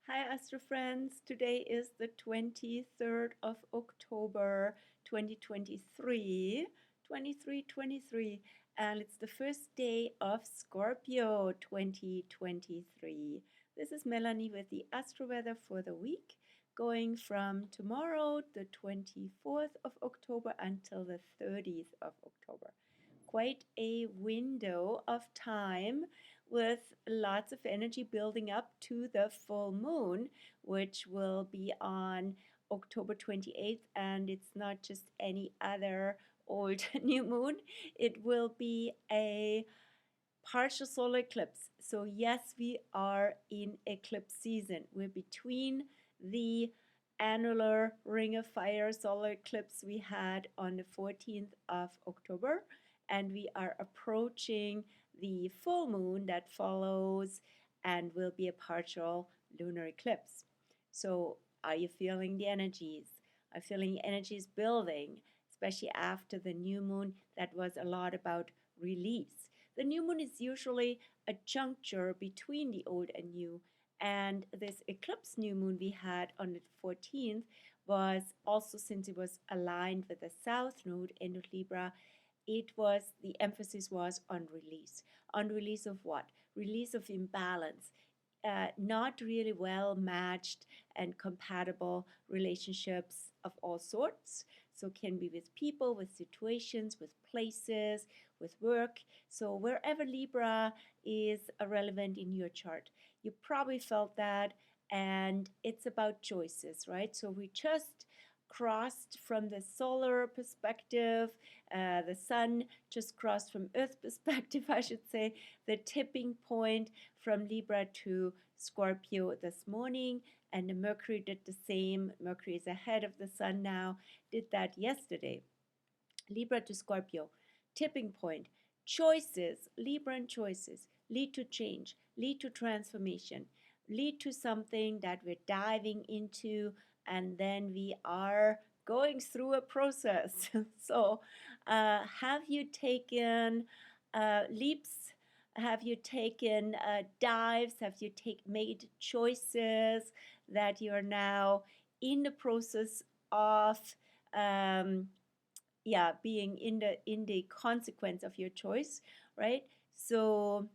Hi Astro friends, today is the 23rd of October 2023, 23, and it's the first day of Scorpio 2023. This is Melanie with the Astro Weather for the week, going from tomorrow, the 24th of October, until the 30th of October. Quite a window of time with lots of energy building up to the full moon, which will be on October 28th. And it's not just any other old new moon, it will be a partial solar eclipse. So, yes, we are in eclipse season. We're between the annular ring of fire solar eclipse we had on the 14th of October, and we are approaching the full moon that follows and will be a partial lunar eclipse. So, are you feeling the energies? Are you feeling energies building, especially after the new moon that was a lot about release? The new moon is usually a juncture between the old and new, and this eclipse new moon we had on the 14th was also, since it was aligned with the south node end of Libra, the emphasis was on release. On release of what? Release of imbalance. Not really well matched and compatible relationships of all sorts. So can be with people, with situations, with places, with work. So wherever Libra is relevant in your chart, you probably felt that, and it's about choices, right? So we just crossed from the solar perspective, the sun just crossed from Earth perspective, I should say, the tipping point from Libra to Scorpio this morning, and the Mercury did the same. Mercury is ahead of the sun now, did that yesterday. Libra to Scorpio, tipping point, choices, Libran choices lead to change, lead to transformation, lead to something that we're diving into, and then we are going through a process. So, have you taken leaps? Have you taken dives? Have you made choices that you're now in the process of being in the consequence of your choice, right? So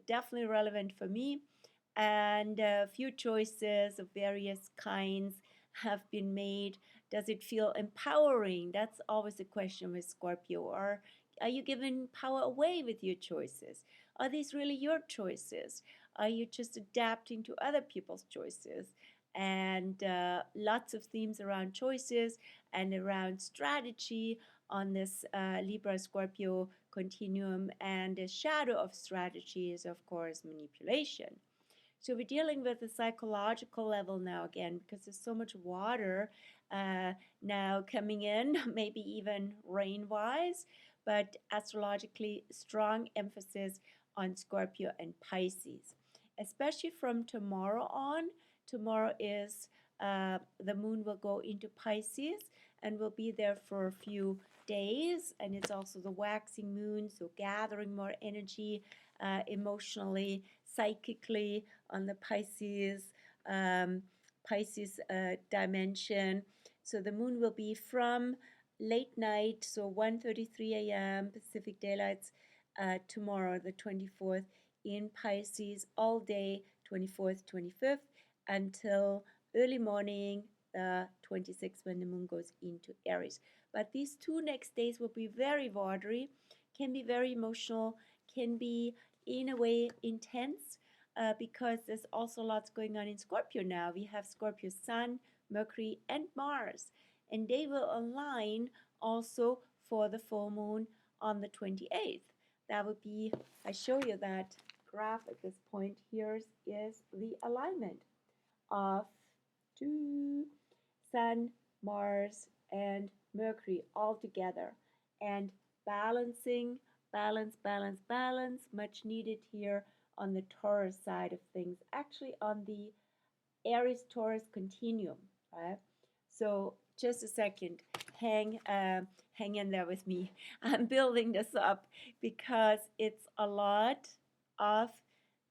definitely relevant for me, and a few choices of various kinds have been made. Does it feel empowering? That's always a question with Scorpio. Or are you giving power away with your choices? Are these really your choices? Are you just adapting to other people's choices? And lots of themes around choices and around strategy on this Libra Scorpio continuum. And the shadow of strategy is, of course, manipulation. So we're dealing with the psychological level now again, because there's so much water now coming in, maybe even rain-wise, but astrologically strong emphasis on Scorpio and Pisces, especially from tomorrow on. Tomorrow is the moon will go into Pisces and will be there for a few days, and it's also the waxing moon, so gathering more energy emotionally, psychically on the Pisces dimension. So the moon will be from late night, so 1:33 a.m. Pacific Daylight tomorrow, the 24th, in Pisces all day, 24th, 25th, until early morning, the 26th, when the moon goes into Aries. But these two next days will be very watery, can be very emotional, can be in a way intense, because there's also lots going on in Scorpio now. We have Scorpio Sun, Mercury, and Mars, and they will align also for the full moon on the 28th. That would be, I show you that graph at this point. Here is the alignment of Sun, Mars, and Mercury all together, and balancing, balance, much needed here on the Taurus side of things, actually on the Aries-Taurus continuum, right? So just a second, hang in there with me. I'm building this up because it's a lot of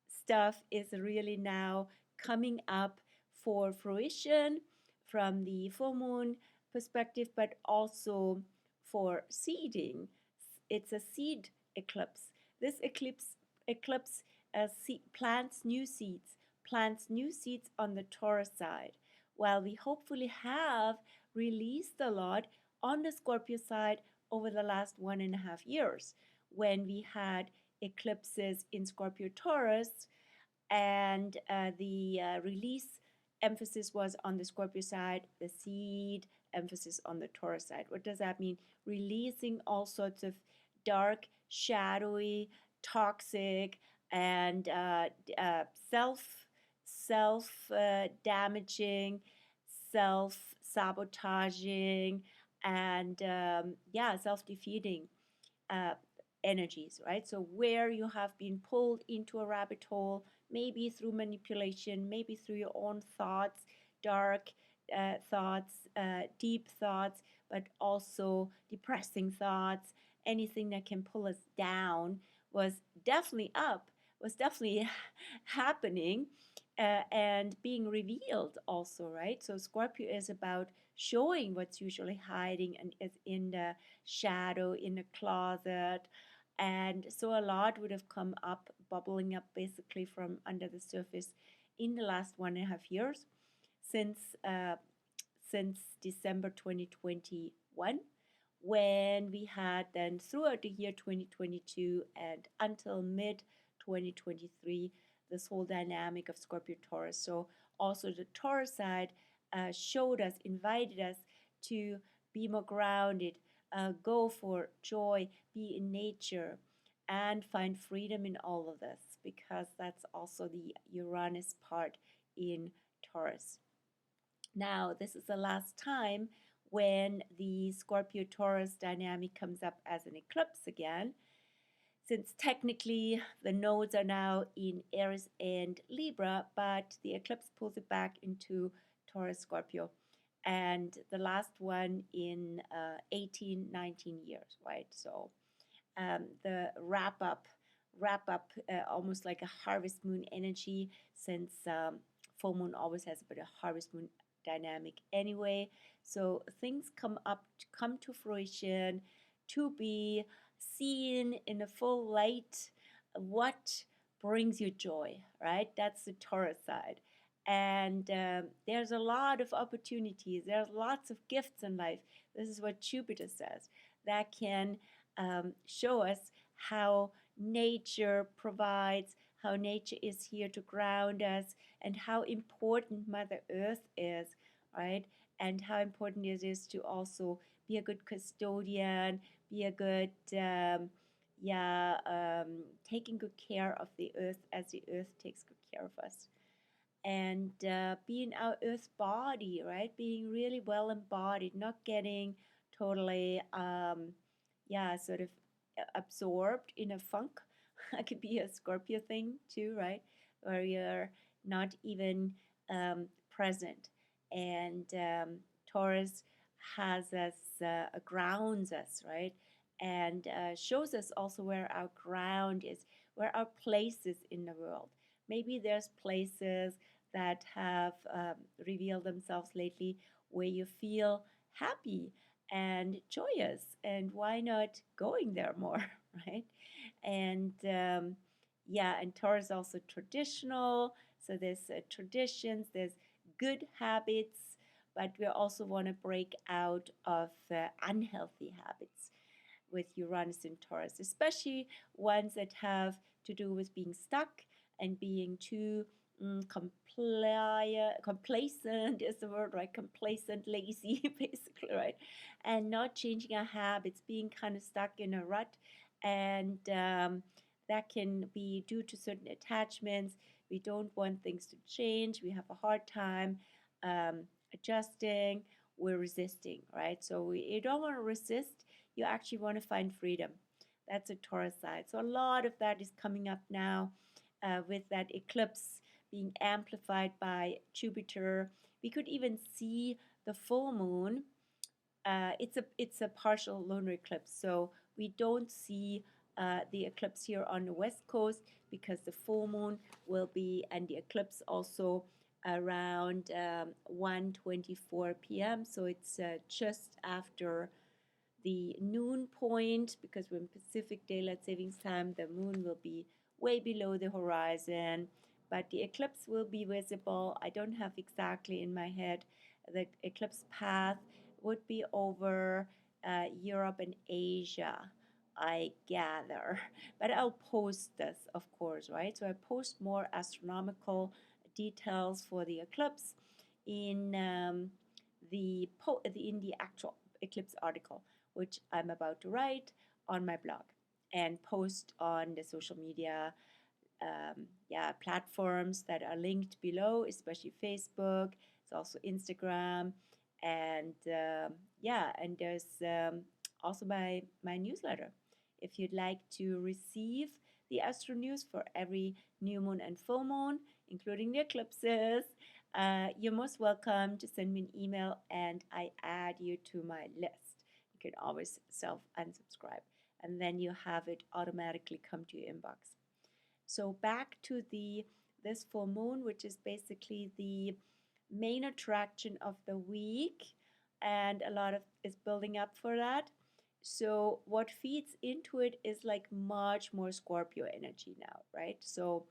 stuff is really now coming up for fruition from the full moon perspective, but also for seeding. It's a seed eclipse. This eclipse plants new seeds on the Taurus side, while we hopefully have released a lot on the Scorpio side over the last 1.5 years when we had eclipses in Scorpio Taurus, and the release emphasis was on the Scorpio side, the seed emphasis on the Taurus side. What does that mean? Releasing all sorts of dark, shadowy, toxic, and self damaging, self sabotaging, and self defeating uh, energies, right? So where you have been pulled into a rabbit hole, maybe through manipulation, maybe through your own thoughts, dark thoughts, deep thoughts, but also depressing thoughts, anything that can pull us down was definitely happening and being revealed also, right? So Scorpio is about showing what's usually hiding and is in the shadow, in the closet. And so a lot would have come up, bubbling up basically from under the surface in the last 1.5 years since December 2021, when we had then throughout the year 2022 and until mid 2023 this whole dynamic of Scorpio Taurus. So also the Taurus side showed us, invited us to be more grounded, go for joy, be in nature, and find freedom in all of this, because that's also the Uranus part in Taurus. Now, this is the last time when the Scorpio Taurus dynamic comes up as an eclipse again, since technically the nodes are now in Aries and Libra, but the eclipse pulls it back into Taurus Scorpio, and the last one in 18, 19 years, right? So the wrap up, almost like a harvest moon energy, since full moon always has a bit of harvest moon dynamic anyway. So things come to fruition, to be seen in a full light. What brings you joy, right? That's the Taurus side. And there's a lot of opportunities. There's lots of gifts in life. This is what Jupiter says. That can show us how nature provides, how nature is here to ground us, and how important Mother Earth is, right? And how important it is to also be a good custodian, be a good, taking good care of the earth as the earth takes good care of us. And being our earth body, right? Being really well embodied, not getting totally, sort of absorbed in a funk. That could be a Scorpio thing too, right? Where you're not even present. And Taurus has us, grounds us, right? And shows us also where our ground is, where our place is in the world. Maybe there's places that have revealed themselves lately where you feel happy and joyous, and why not going there more, right? And and Taurus is also traditional, so there's traditions, there's good habits, but we also want to break out of unhealthy habits with Uranus and Taurus, especially ones that have to do with being stuck and being too complacent is the word, right? Complacent, lazy, basically, right? And not changing our habits, being kind of stuck in a rut. And that can be due to certain attachments. We don't want things to change. We have a hard time adjusting. We're resisting, right? So you don't want to resist. You actually want to find freedom. That's a Taurus side. So a lot of that is coming up now with that eclipse being amplified by Jupiter. We could even see the full moon. It's a partial lunar eclipse, so we don't see the eclipse here on the west coast, because the full moon will be, and the eclipse also, around 1:24 p.m. So it's just after the noon point, because when Pacific Daylight Savings Time, the moon will be way below the horizon, but the eclipse will be visible. I don't have exactly in my head. The eclipse path would be over Europe and Asia, I gather. But I'll post this, of course, right? So I post more astronomical details for the eclipse in in the actual eclipse article, which I'm about to write on my blog and post on the social media platforms that are linked below, especially Facebook. It's also Instagram, and and there's also my newsletter. If you'd like to receive the astro news for every new moon and full moon, including the eclipses, you're most welcome to send me an email and I add you to my list. You can always self-unsubscribe, and then you have it automatically come to your inbox. So back to this full moon, which is basically the main attraction of the week, and a lot of is building up for that. So what feeds into it is like much more Scorpio energy now, right? So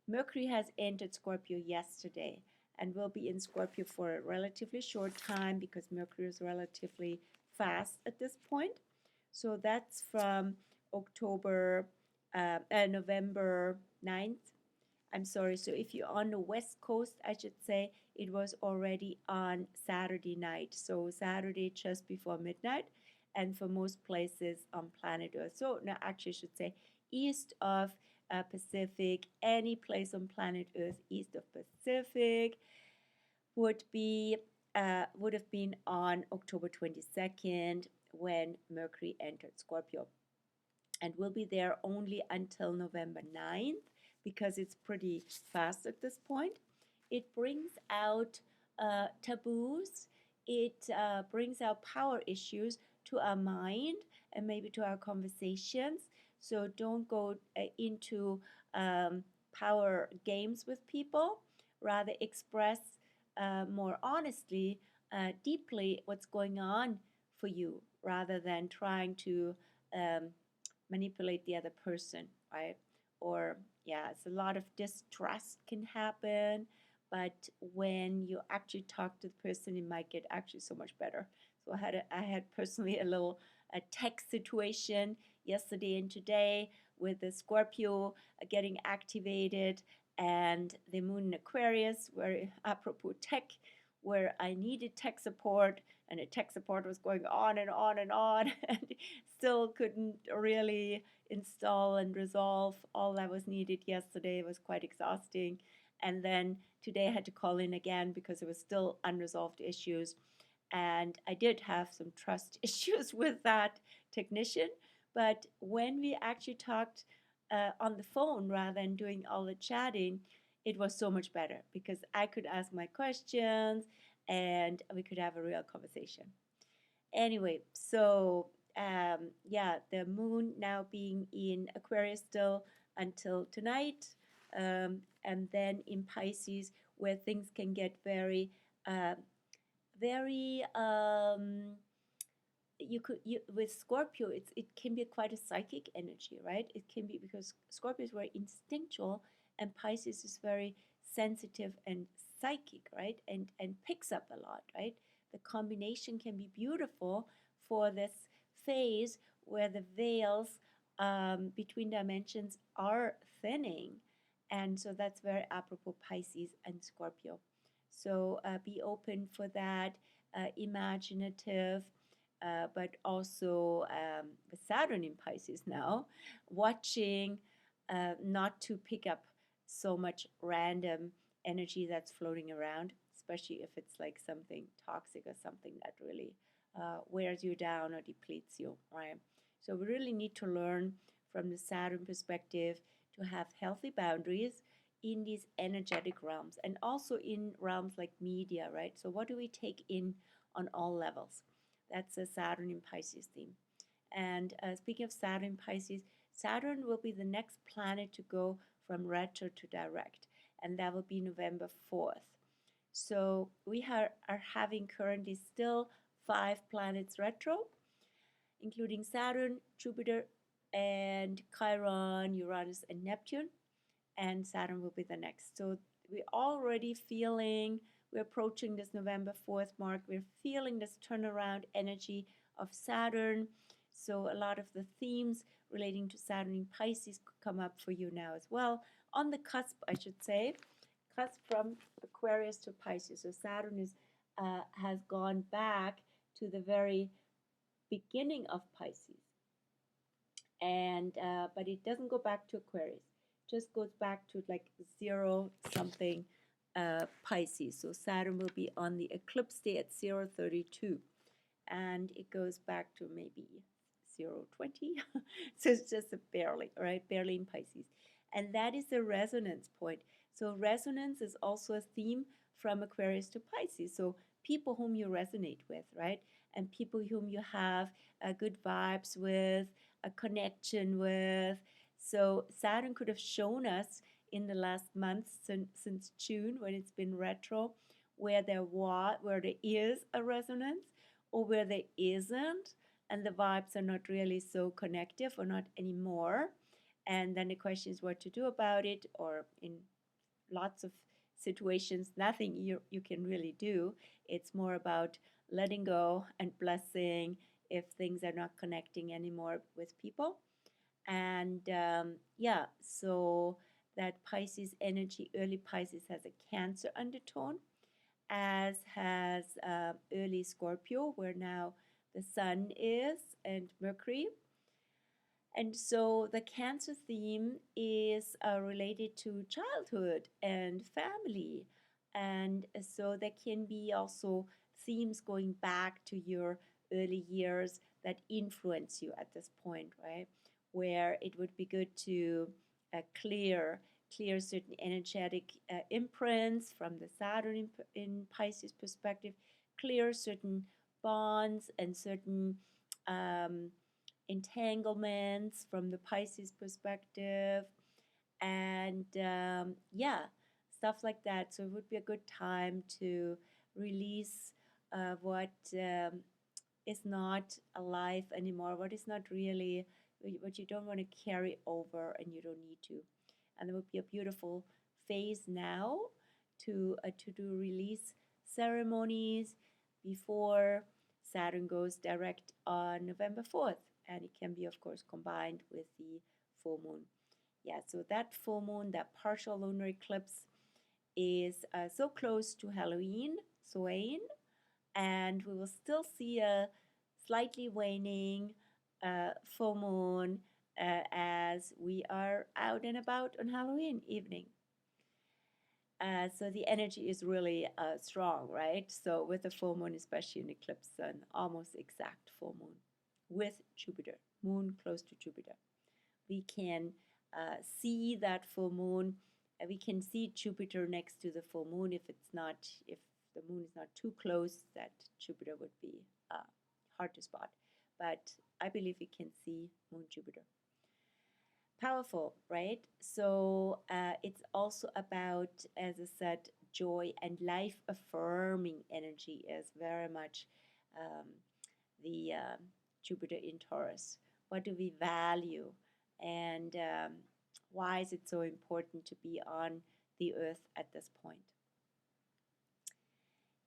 Mercury has entered Scorpio yesterday and will be in Scorpio for a relatively short time, because Mercury is relatively fast at this point. So that's from November 9th. I'm sorry, so if you're on the West Coast, I should say it was already on Saturday night. So Saturday just before midnight, and for most places on planet Earth. So no, actually I should say east of Pacific, any place on planet Earth east of Pacific would have been on October 22nd when Mercury entered Scorpio, and will be there only until November 9th, because it's pretty fast at this point. It brings out taboos, it brings out power issues to our mind and maybe to our conversations. So don't go into power games with people, rather express more honestly, deeply what's going on for you, rather than trying to manipulate the other person, right? Or it's a lot of distrust can happen, but when you actually talk to the person, it might get actually so much better. So I had personally a tech situation yesterday and today with the Scorpio getting activated and the moon in Aquarius, where apropos tech, where I needed tech support, and the tech support was going on and on and on, and still couldn't really install and resolve all that was needed yesterday. It was quite exhausting. And then today I had to call in again because there was still unresolved issues. And I did have some trust issues with that technician. But when we actually talked on the phone rather than doing all the chatting, it was so much better, because I could ask my questions and we could have a real conversation. Anyway, so the moon now being in Aquarius still until tonight, and then in Pisces, where things can get very, very. With Scorpio, it can be quite a psychic energy, right? It can be because Scorpio is very instinctual, and Pisces is very sensitive and psychic, right? And picks up a lot, right? The combination can be beautiful for this phase where the veils between dimensions are thinning, and so that's very apropos Pisces and Scorpio. So be open for that, imaginative. But also with Saturn in Pisces now, watching not to pick up so much random energy that's floating around, especially if it's like something toxic or something that really wears you down or depletes you, right? So we really need to learn from the Saturn perspective to have healthy boundaries in these energetic realms, and also in realms like media, right? So what do we take in on all levels? That's a Saturn in Pisces theme. And speaking of Saturn in Pisces, Saturn will be the next planet to go from retro to direct, and that will be November 4th. So we are having currently still 5 planets retro, including Saturn, Jupiter, and Chiron, Uranus, and Neptune. And Saturn will be the next. So we're already feeling, we're approaching this November 4th mark, we're feeling this turnaround energy of Saturn. So a lot of the themes relating to Saturn in Pisces could come up for you now as well. On the cusp, I should say, cusp from Aquarius to Pisces. So Saturn has gone back to the very beginning of Pisces, and but it doesn't go back to Aquarius. It just goes back to like 0 something Pisces. So Saturn will be on the eclipse day at 0:32, and it goes back to maybe 0:20. So it's just barely, right? Barely in Pisces. And that is the resonance point. So resonance is also a theme from Aquarius to Pisces. So people whom you resonate with, right? And people whom you have good vibes with, a connection with. So Saturn could have shown us in the last month since June, when it's been retro, where there is a resonance or where there isn't, and the vibes are not really so connective or not anymore. And then the question is what to do about it, or in lots of situations, nothing you can really do. It's more about letting go and blessing if things are not connecting anymore with people. And yeah, so that Pisces energy, early Pisces, has a Cancer undertone, as has early Scorpio, where now the Sun is, and Mercury. And so the Cancer theme is related to childhood and family. And so there can be also themes going back to your early years that influence you at this point, right? Where it would be good to clear certain energetic imprints from the Saturn in Pisces perspective, clear certain bonds and certain entanglements from the Pisces perspective, and yeah, stuff like that. So it would be a good time to release what is not alive anymore, what is not really, what you don't want to carry over and you don't need to. And it would be a beautiful phase now to do release ceremonies before Saturn goes direct on November 4th. And it can be, of course, combined with the full moon. Yeah, so that full moon, that partial lunar eclipse, is so close to Halloween, Samhain, and we will still see a slightly waning full moon as we are out and about on Halloween evening. So the energy is really strong, right? So with the full moon, especially in eclipse, an almost exact full moon with Jupiter, moon close to Jupiter. We can see that full moon. We can see Jupiter next to the full moon if the moon is not too close, that Jupiter would be hard to spot. But I believe we can see moon Jupiter. Powerful, right? So it's also about, as I said, joy and life affirming energy is very much the Jupiter in Taurus. What do we value? And why is it so important to be on the earth at this point?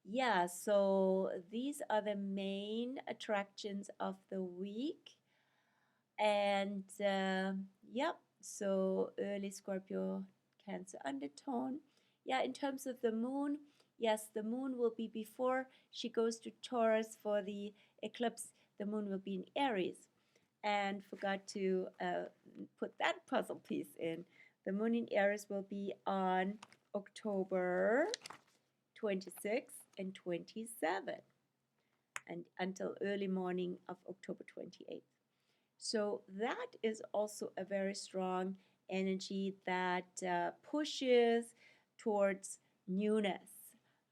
Yeah, so these are the main attractions of the week. And yep, so early Scorpio, Cancer undertone. Yeah, in terms of the moon, yes, the moon will be before she goes to Taurus for the eclipse. The moon will be in Aries. And forgot to put that puzzle piece in. The moon in Aries will be on October 26th and 27th, and until early morning of October 28th. So that is also a very strong energy that pushes towards newness,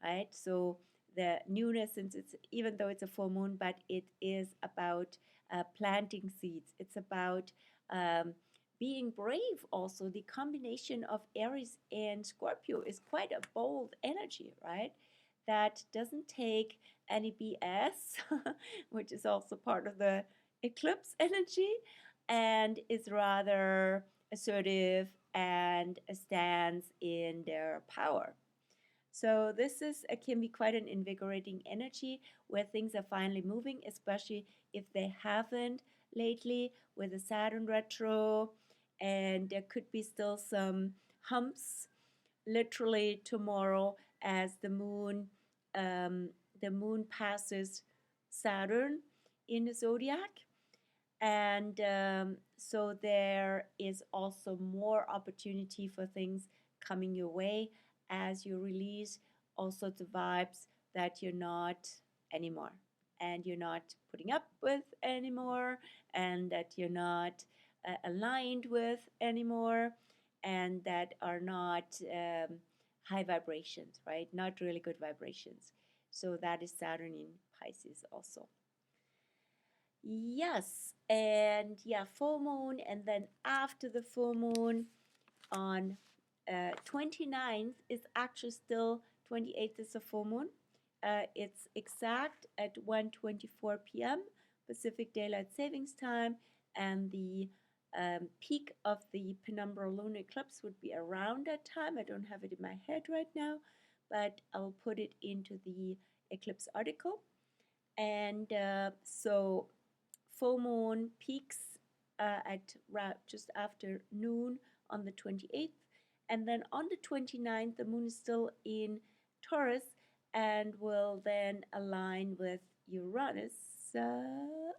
right? So the newness, since it's, even though it's a full moon, but it is about planting seeds. It's about being brave also. The combination of Aries and Scorpio is quite a bold energy, right? That doesn't take any BS, which is also part of the eclipse energy, and is rather assertive and stands in their power. So this is can be quite an invigorating energy where things are finally moving, especially if they haven't lately with the Saturn retro, and there could be still some humps literally tomorrow as um, the moon passes Saturn in the zodiac. And so there is also more opportunity for things coming your way as you release all sorts of vibes that you're not anymore, and you're not putting up with anymore, and that you're not aligned with anymore, and that are not high vibrations, right? Not really good vibrations. So that is Saturn in Pisces also. Yes, and yeah, full moon, and then after the full moon on 29th is actually still 28th is a full moon. It's exact at 1:24 p.m. Pacific Daylight Savings Time, and the peak of the penumbral lunar eclipse would be around that time. I don't have it in my head right now, but I will put it into the eclipse article. And so full moon peaks at just after noon on the 28th, and then on the 29th the moon is still in Taurus and will then align with Uranus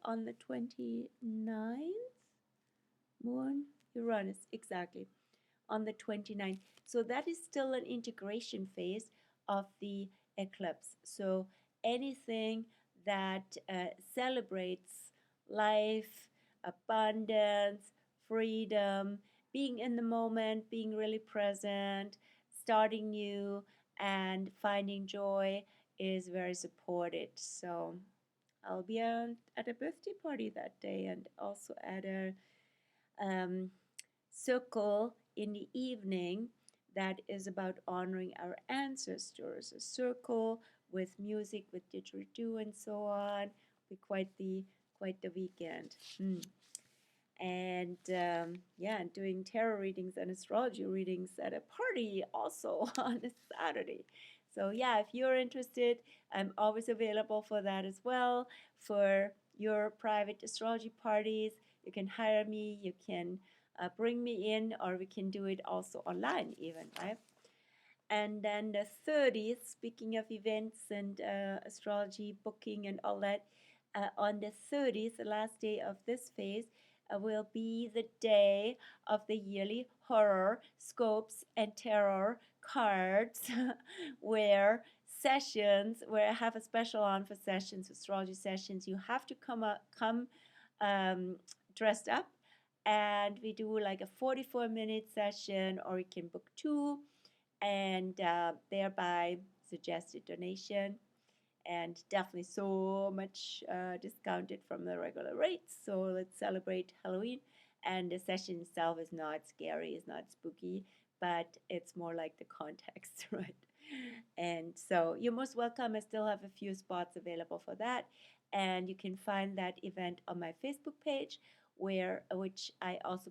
on the 29th. Moon, Uranus, exactly, on the 29th. So that is still an integration phase of the eclipse. So anything that celebrates life, abundance, freedom, being in the moment, being really present, starting new, and finding joy is very supported. So I'll be at a birthday party that day, and also at a circle in the evening that is about honoring our ancestors. A circle with music, with didgeridoo and so on. Be quite the weekend. And yeah, doing tarot readings and astrology readings at a party also on a Saturday. So yeah, if you're interested, I'm always available for that as well. For your private astrology parties, you can hire me, you can bring me in, or we can do it also online even, right? And then the 30th, speaking of events and astrology booking and all that, on the 30th, the last day of this phase, will be the day of the yearly horror scopes and terror cards where I have a special on for sessions, astrology sessions. You have to come dressed up, and we do like a 44-minute session, or you can book 2 and thereby suggested donation, and definitely so much discounted from the regular rates. So let's celebrate Halloween. And the session itself is not scary, it's not spooky, but it's more like the context, right? And so you're most welcome. I still have a few spots available for that, and you can find that event on my Facebook page, which I also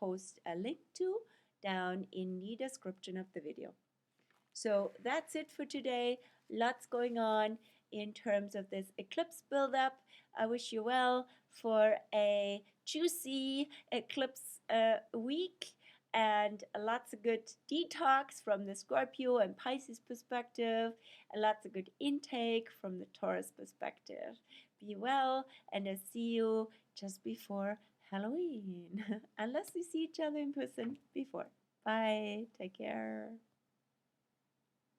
post a link to down in the description of the video. So that's it for today. Lots going on in terms of this eclipse buildup. I wish you well for a juicy eclipse week, and lots of good detox from the Scorpio and Pisces perspective, and lots of good intake from the Taurus perspective. Be well, and I'll see you just before Halloween, unless we see each other in person before. Bye. Take care.